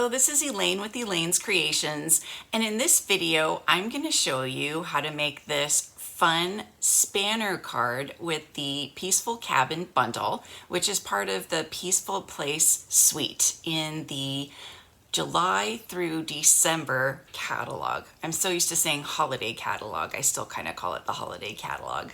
Hello, this is Elaine with Elaine's Creations, and in this video I'm going to show you how to make this fun spanner card with the Peaceful Cabin bundle, which is part of the Peaceful Place suite in the July through December catalog. I'm so used to saying holiday catalog, I still kind of call it the holiday catalog.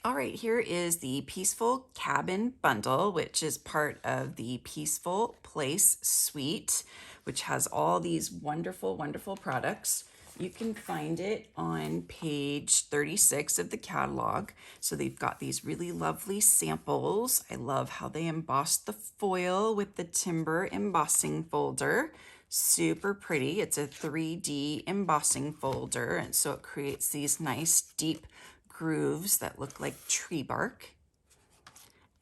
All right, here is the Peaceful Cabin bundle, which is part of the Peaceful Place suite, which has all these wonderful, wonderful products. You can find it on page 36 of the catalog. So they've got these really lovely samples. I love how they embossed the foil with the timber embossing folder. Super pretty. It's a 3D embossing folder, and so it creates these nice deep grooves that look like tree bark.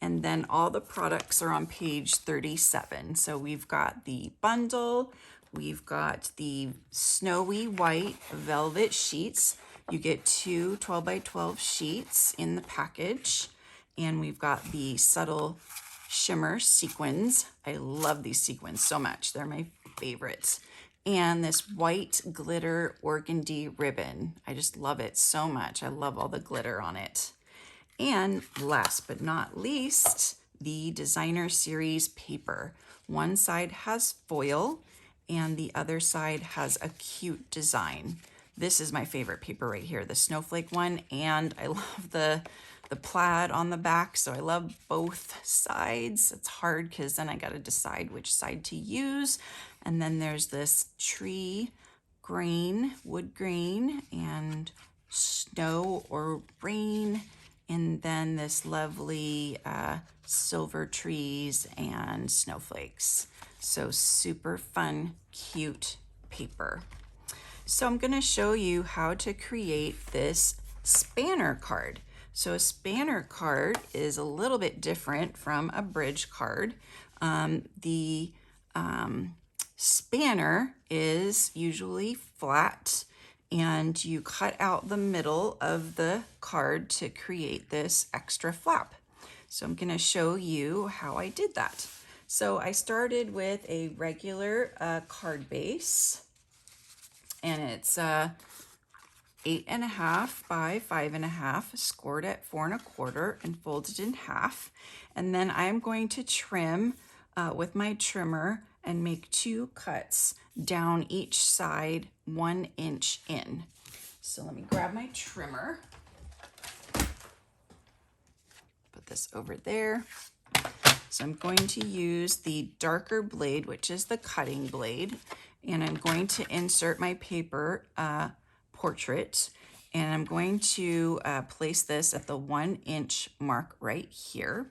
And then all the products are on page 37. So we've got the bundle, we've got the snowy white velvet sheets. You get two 12 by 12 sheets in the package. And we've got the subtle shimmer sequins. I love these sequins so much. They're my favorites. And this white glitter organdy ribbon. I just love it so much. I love all the glitter on it. And last but not least, the designer series paper. One side has foil and the other side has a cute design. This is my favorite paper right here, the snowflake one, and I love the plaid on the back, so I love both sides. It's hard because then I got to decide which side to use. And then there's this tree grain, wood grain, and snow or rain, and then this lovely silver trees and snowflakes. So super fun, cute paper. So I'm going to show you how to create this spanner card. So a spanner card is a little bit different from a bridge card. The spanner is usually flat, and you cut out the middle of the card to create this extra flap. So I'm going to show you how I did that. So I started with a regular card base, and it's 8.5 by 5.5, scored at 4 1/4 and folded in half. And then I'm going to trim with my trimmer and make 2 cuts down each side 1 inch in. So let me grab my trimmer, put this over there. So I'm going to use the darker blade, which is the cutting blade, and I'm going to insert my paper portrait, and I'm going to place this at the 1 inch mark right here.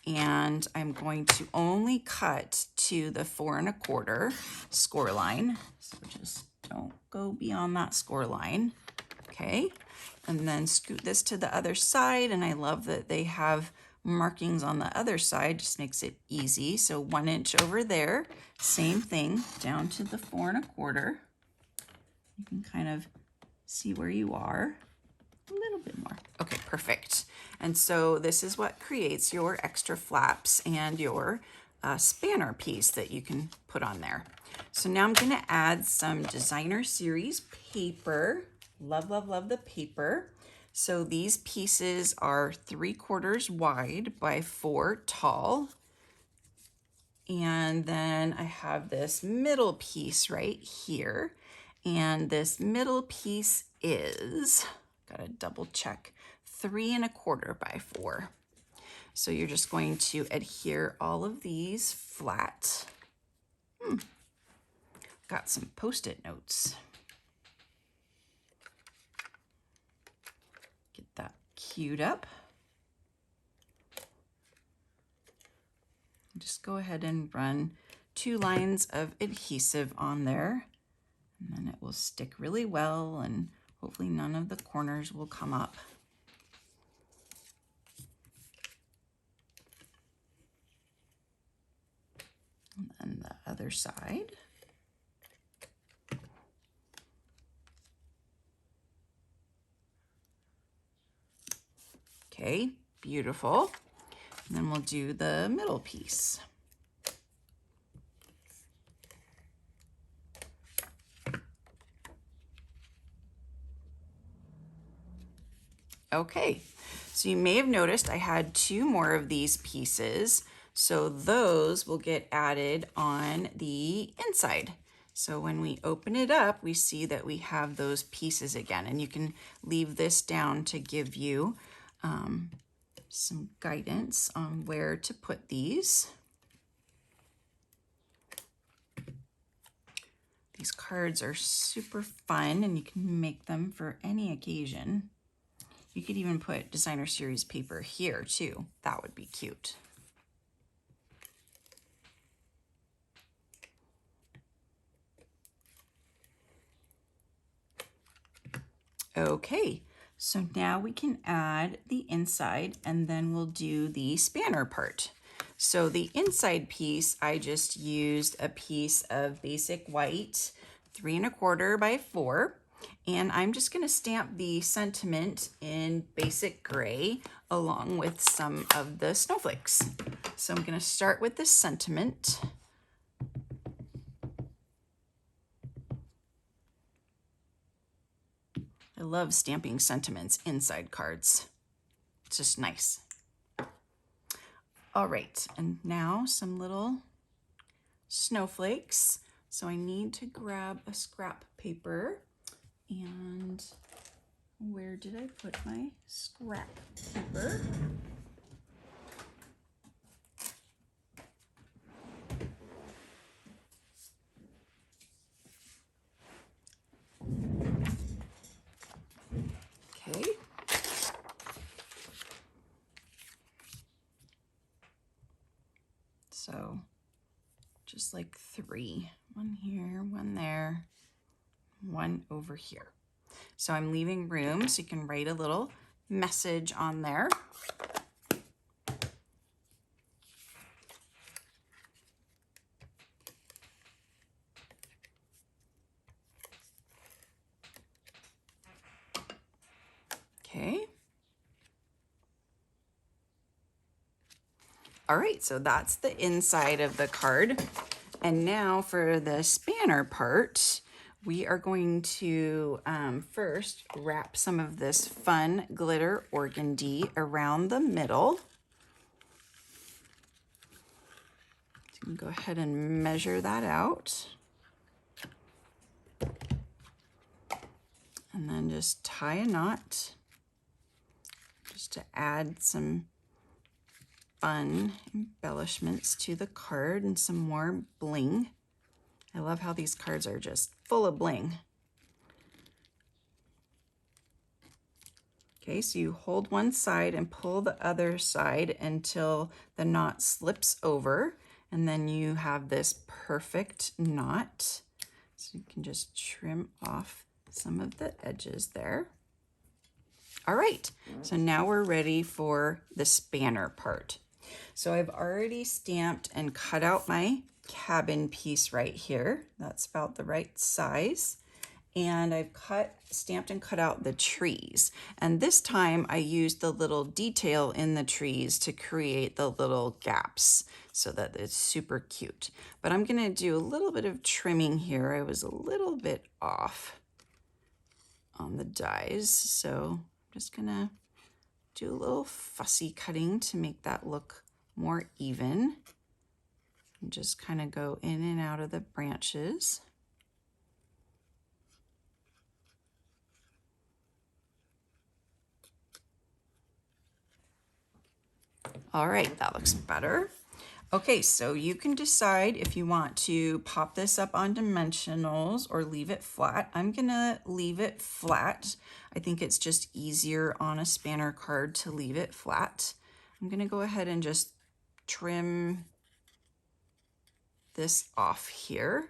And I'm going to only cut to the 4 1/4 score line. So just don't go beyond that score line. Okay. And then scoot this to the other side. And I love that they have markings on the other side, just makes it easy. So 1 inch over there, same thing down to the 4 1/4. You can kind of see where you are. A little bit more. Okay, perfect. And so this is what creates your extra flaps and your spanner piece that you can put on there. So now I'm going to add some designer series paper. Love, love, love the paper. So these pieces are 3/4 wide by 4 tall. And then I have this middle piece right here. And this middle piece is, gotta double check, 3 1/4 by 4. So you're just going to adhere all of these flat. Got some Post-it notes. Get that queued up. Just go ahead and run 2 lines of adhesive on there, and then it will stick really well, and hopefully none of the corners will come up. And then the other side. Okay, beautiful. And then we'll do the middle piece. Okay, so you may have noticed I had 2 more of these pieces, so those will get added on the inside. So when we open it up, we see that we have those pieces again, and you can leave this down to give you some guidance on where to put these. These cards are super fun, and you can make them for any occasion. You could even put designer series paper here too. That would be cute. Okay, so now we can add the inside, and then we'll do the spanner part. So the inside piece, I just used a piece of basic white, 3 1/4 by 4. And I'm just going to stamp the sentiment in basic gray along with some of the snowflakes. So I'm going to start with the sentiment. I love stamping sentiments inside cards. It's just nice. All right, and now some little snowflakes. So I need to grab a scrap paper. And where did I put my scrap paper? Okay. So just like 3, 1 here, 1 there, 1 over here. So I'm leaving room so you can write a little message on there. Okay. All right, so that's the inside of the card. And now for the spanner part, we are going to first wrap some of this fun glitter organdy around the middle. So you can go ahead and measure that out. And then just tie a knot just to add some fun embellishments to the card and some more bling. I love how these cards are just full of bling. Okay, so you hold one side and pull the other side until the knot slips over, and then you have this perfect knot. So you can just trim off some of the edges there. All right, so now we're ready for the spanner part. So I've already stamped and cut out my cabin piece right here. That's about the right size. And I've stamped and cut out the trees. And this time I used the little detail in the trees to create the little gaps so that it's super cute. But I'm gonna do a little bit of trimming here. I was a little bit off on the dies, so I'm just gonna do a little fussy cutting to make that look more even. And just kind of go in and out of the branches. All right, that looks better. Okay, so you can decide if you want to pop this up on dimensionals or leave it flat. I'm gonna leave it flat. I think it's just easier on a spanner card to leave it flat. I'm gonna go ahead and just trim this off here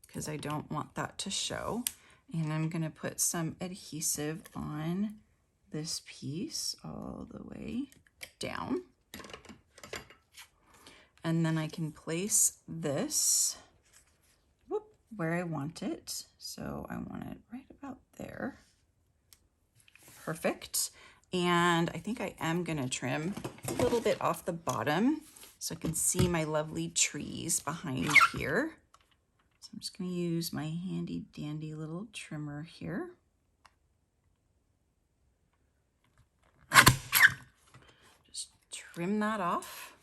because I don't want that to show. And I'm gonna put some adhesive on this piece all the way down. And then I can place this where I want it. So I want it right about there. Perfect. And I think I am gonna trim a little bit off the bottom so I can see my lovely trees behind here. So I'm just gonna use my handy dandy little trimmer here. trim that off.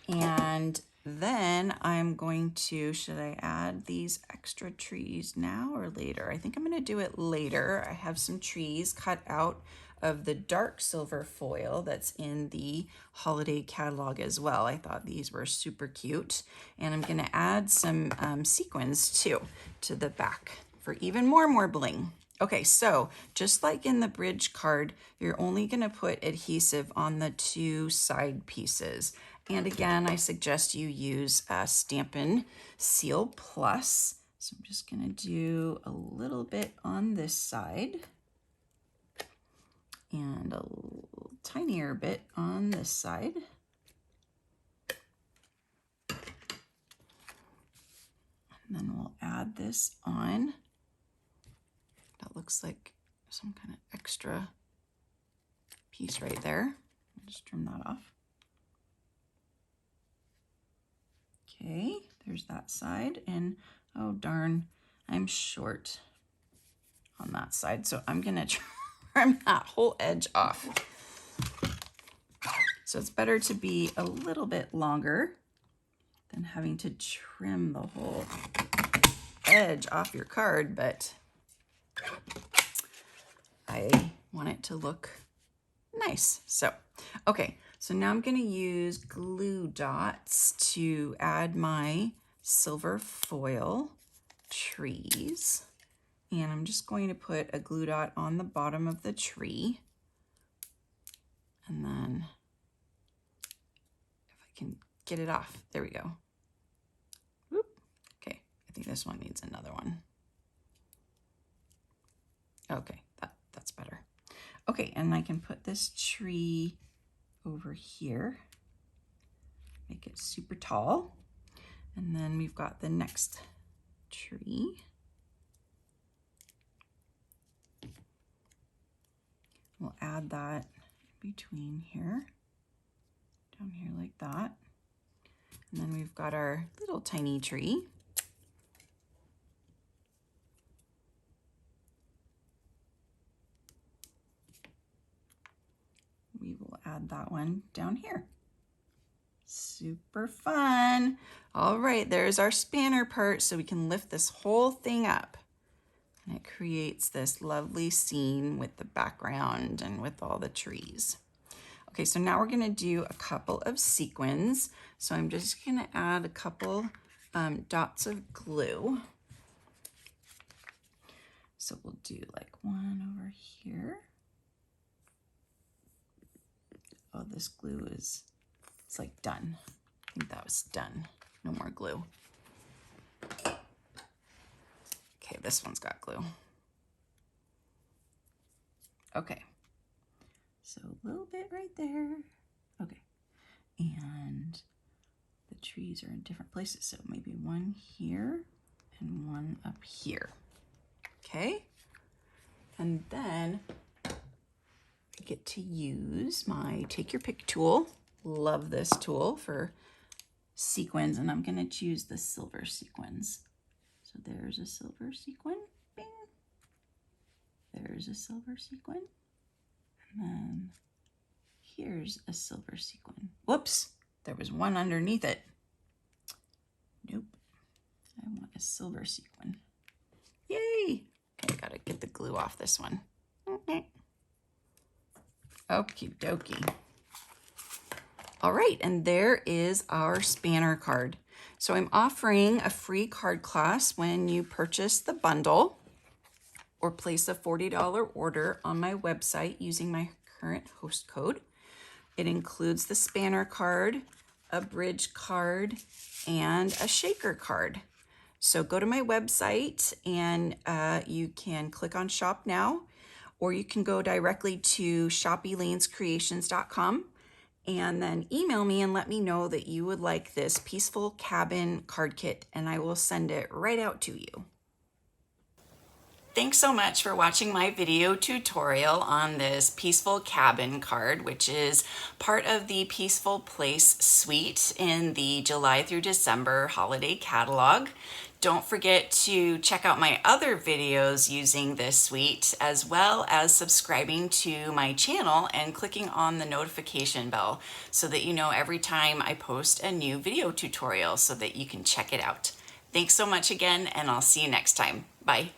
And then I'm going to, should I add these extra trees now or later? I think I'm going to do it later. I have some trees cut out of the dark silver foil that's in the holiday catalog as well. I thought these were super cute. And I'm going to add some sequins too to the back for even more bling. Okay, so just like in the bridge card, you're only going to put adhesive on the 2 side pieces. And again, I suggest you use Stampin' Seal Plus. So I'm just going to do a little bit on this side and a little tinier bit on this side. And then we'll add this on. That looks like some kind of extra piece right there. I'll just trim that off. Okay, there's that side, and oh darn, I'm short on that side, so I'm gonna trim that whole edge off. So it's better to be a little bit longer than having to trim the whole edge off your card, but I want it to look nice. So, okay. So now I'm going to use glue dots to add my silver foil trees. And I'm just going to put a glue dot on the bottom of the tree. And then if I can get it off, there we go. Whoop. Okay, I think this one needs another one. Okay, that's better. Okay, and I can put this tree over here, make it super tall. And then we've got the next tree. We'll add that between here, down here like that. And then we've got our little tiny tree. We will add that one down here. Super fun. All right, there's our spanner part, so we can lift this whole thing up. And it creates this lovely scene with the background and with all the trees. Okay, so now we're gonna do a couple of sequins. So I'm just gonna add a couple dots of glue. So we'll do like one over here. Oh, this glue is, it's like done. I think that was done. No more glue. Okay, this one's got glue. Okay, so a little bit right there. Okay, and the trees are in different places, so maybe one here and one up here. Okay, and then I get to use my Take Your Pick tool. Love this tool for sequins, and I'm gonna choose the silver sequins. So there's a silver sequin, bing. There's a silver sequin, and then here's a silver sequin. Whoops, there was one underneath it. Nope, I want a silver sequin. Yay! Okay, gotta get the glue off this one. Okay. Okie dokie. All right, and there is our spanner card. So I'm offering a free card class when you purchase the bundle or place a $40 order on my website using my current host code. It includes the spanner card, a bridge card, and a shaker card. So go to my website and you can click on Shop Now, or you can go directly to shopelanescreations.com and then email me and let me know that you would like this Peaceful Cabin card kit, and I will send it right out to you. Thanks so much for watching my video tutorial on this Peaceful Cabin card, which is part of the Peaceful Place suite in the July through December holiday catalog. Don't forget to check out my other videos using this suite, as well as subscribing to my channel and clicking on the notification bell so that you know every time I post a new video tutorial so that you can check it out. Thanks so much again, and I'll see you next time. Bye.